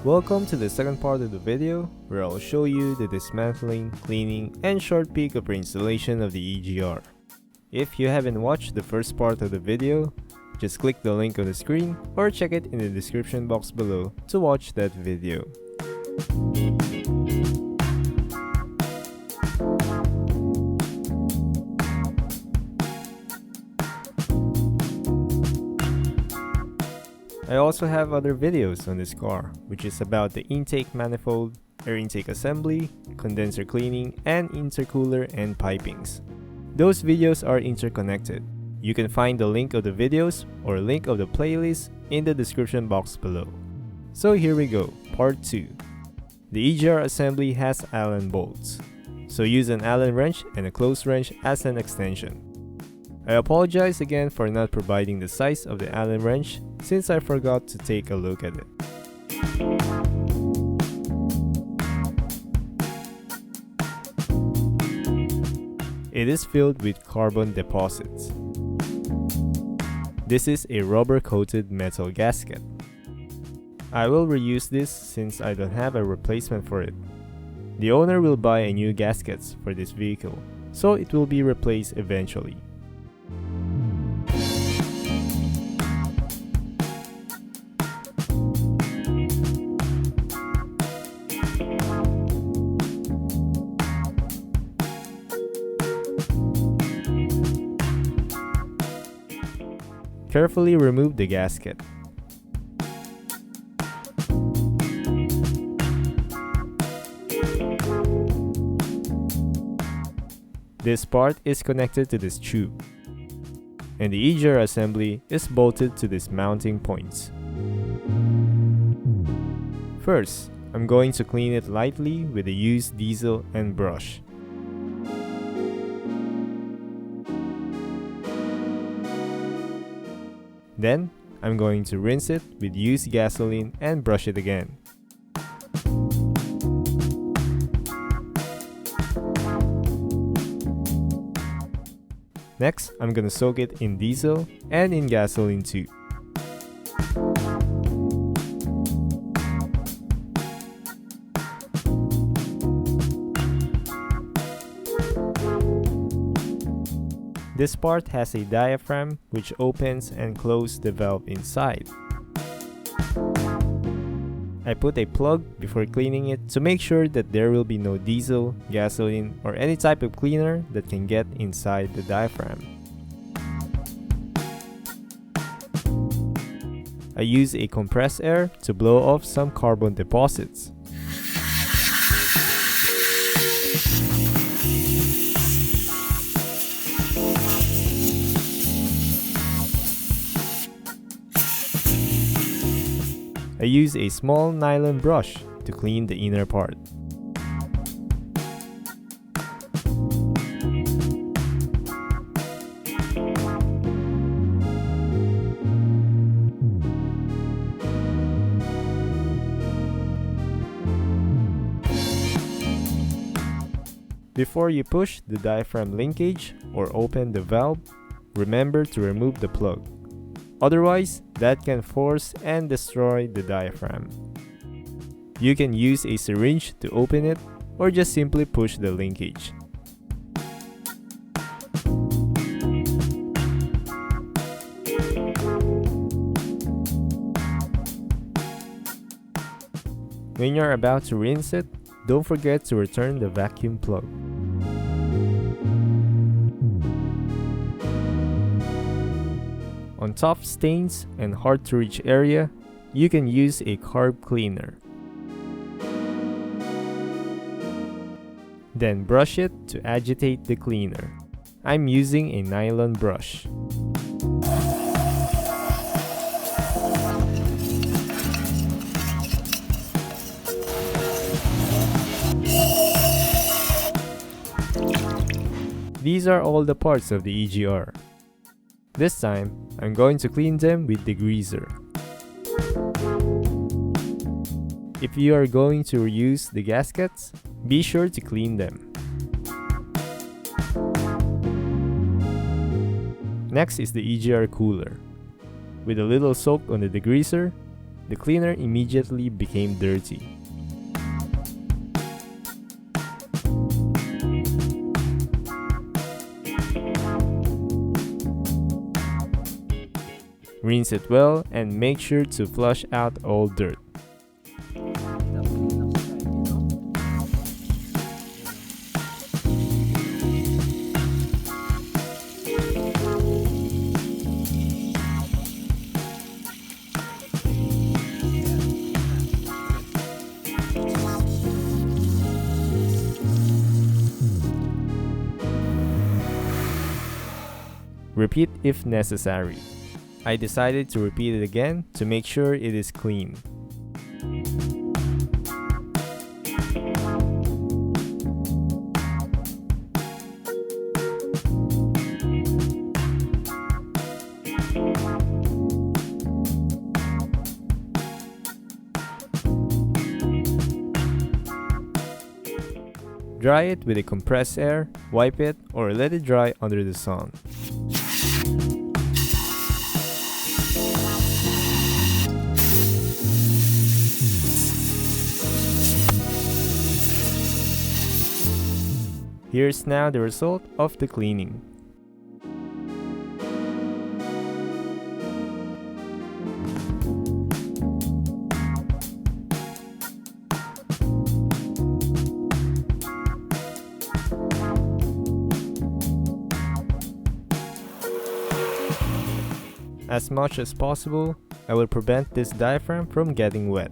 Welcome to the second part of the video where I'll show you the dismantling, cleaning, and short peek of reinstallation of the EGR. If you haven't watched the first part of the video, just click the link on the screen or check it in the description box below to watch that video. I also have other videos on this car, which is about the intake manifold, air intake assembly, condenser cleaning, and intercooler and pipings. Those videos are interconnected. You can find the link of the videos or link of the playlist in the description box below. So here we go, part 2. The EGR assembly has Allen bolts, so use an Allen wrench and a close wrench as an extension. I apologize again for not providing the size of the Allen wrench since I forgot to take a look at it. It is filled with carbon deposits. This is a rubber-coated metal gasket. I will reuse this since I don't have a replacement for it. The owner will buy a new gaskets for this vehicle, so it will be replaced eventually. Carefully remove the gasket. This part is connected to this tube, and the EGR assembly is bolted to these mounting points. First, I'm going to clean it lightly with a used diesel and brush. Then, I'm going to rinse it with used gasoline and brush it again. Next, I'm gonna soak it in diesel and in gasoline too. This part has a diaphragm which opens and closes the valve inside. I put a plug before cleaning it to make sure that there will be no diesel, gasoline, or any type of cleaner that can get inside the diaphragm. I use a compressed air to blow off some carbon deposits. I use a small nylon brush to clean the inner part. Before you push the diaphragm linkage or open the valve, remember to remove the plug. Otherwise, that can force and destroy the diaphragm. You can use a syringe to open it or just simply push the linkage. When you're about to rinse it, don't forget to return the vacuum plug. On tough stains and hard to reach area, you can use a carb cleaner. Then brush it to agitate the cleaner. I'm using a nylon brush. These are all the parts of the EGR. This time, I'm going to clean them with degreaser. If you are going to reuse the gaskets, be sure to clean them. Next is the EGR cooler. With a little soak on the degreaser, the cleaner immediately became dirty. Rinse it well and make sure to flush out all dirt. Repeat if necessary. I decided to repeat it again to make sure it is clean. Dry it with a compressed air, wipe it, or let it dry under the sun. Here's now the result of the cleaning. As much as possible, I will prevent this diaphragm from getting wet.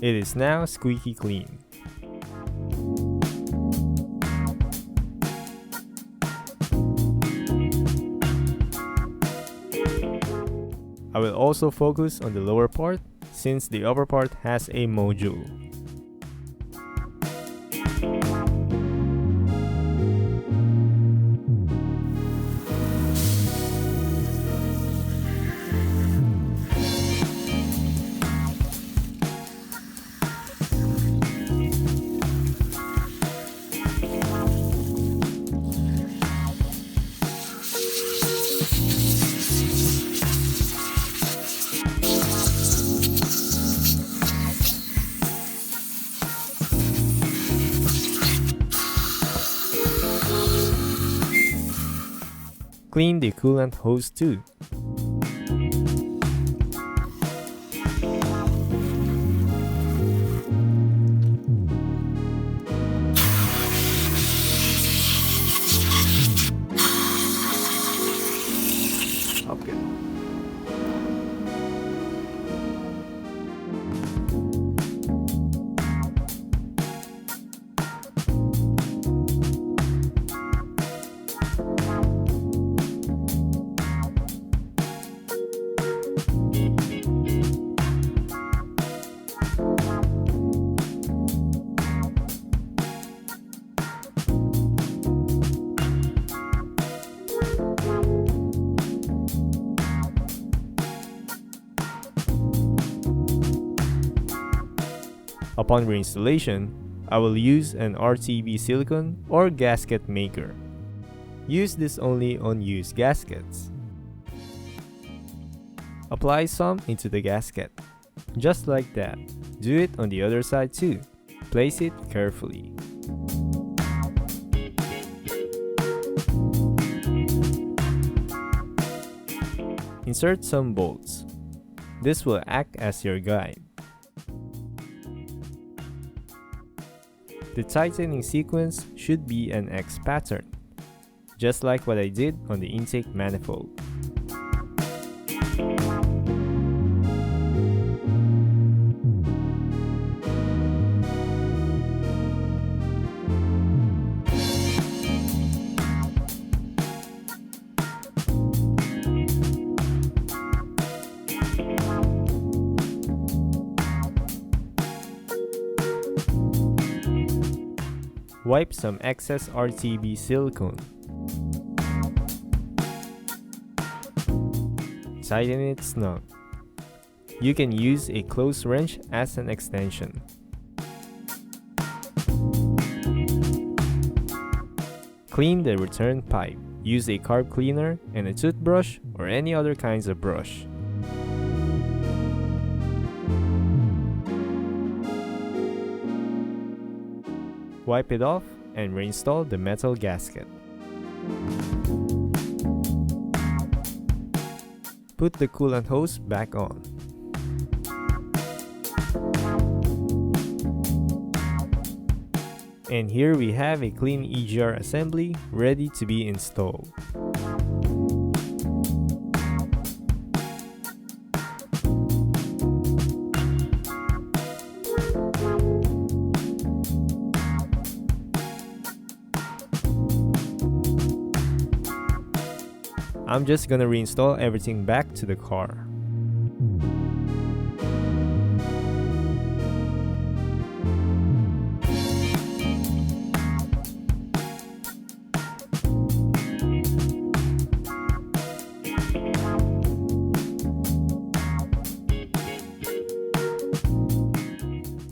It is now squeaky clean. I will also focus on the lower part since the upper part has a module. Clean the coolant hose too. Okay. Upon reinstallation, I will use an RTB silicone or gasket maker. Use this only on used gaskets. Apply some into the gasket. Just like that. Do it on the other side too. Place it carefully. Insert some bolts. This will act as your guide. The tightening sequence should be an X pattern, just like what I did on the intake manifold. Wipe some excess RTB silicone. Tighten it snug. You can use a close wrench as an extension. Clean the return pipe. Use a carb cleaner and a toothbrush or any other kinds of brush. Wipe it off and reinstall the metal gasket. Put the coolant hose back on. And here we have a clean EGR assembly ready to be installed. I'm just gonna reinstall everything back to the car.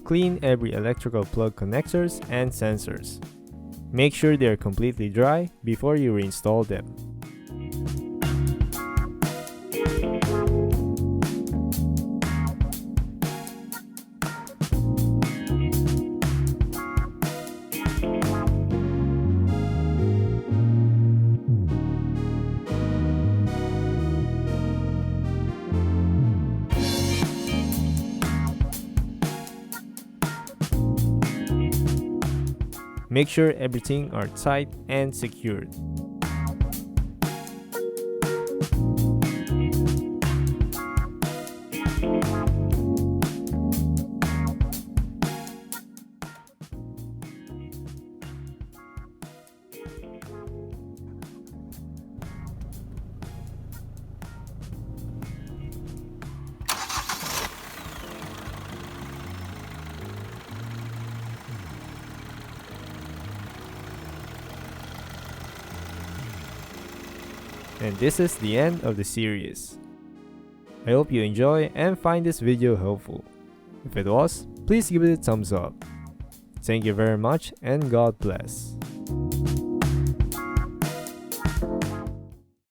Clean every electrical plug connectors and sensors. Make sure they are completely dry before you reinstall them. Make sure everything are tight and secured. And this is the end of the series. I hope you enjoy and find this video helpful. If it was, please give it a thumbs up. Thank you very much and God bless.